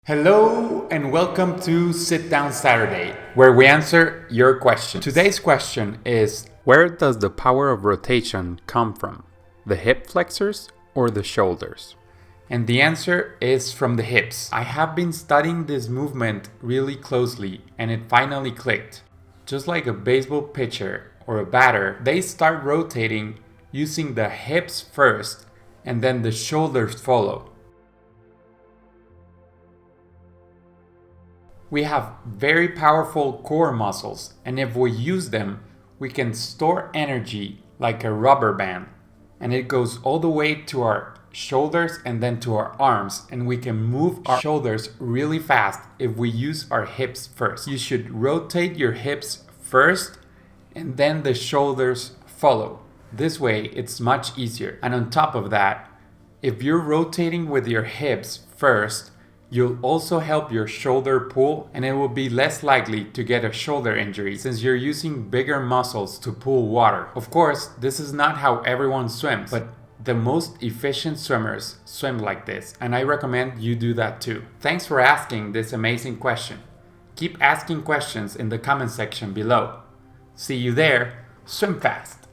Hello and welcome to Sit Down Saturday, where we answer your questions. Today's question is, where does the power of rotation come from? The hip flexors or the shoulders? And the answer is from the hips. I have been studying this movement really closely and it finally clicked. Just like a baseball pitcher or a batter, they start rotating using the hips first and then the shoulders follow. We have very powerful core muscles, and if we use them, we can store energy like a rubber band. And it goes all the way to our shoulders and then to our arms, and we can move our shoulders really fast if we use our hips first. You should rotate your hips first and then the shoulders follow. This way it's much easier. And on top of that, if you're rotating with your hips first, you'll also help your shoulder pull, and it will be less likely to get a shoulder injury since you're using bigger muscles to pull water. Of course, this is not how everyone swims, but the most efficient swimmers swim like this, and I recommend you do that too. Thanks for asking this amazing question. Keep asking questions in the comment section below. See you there. Swim fast!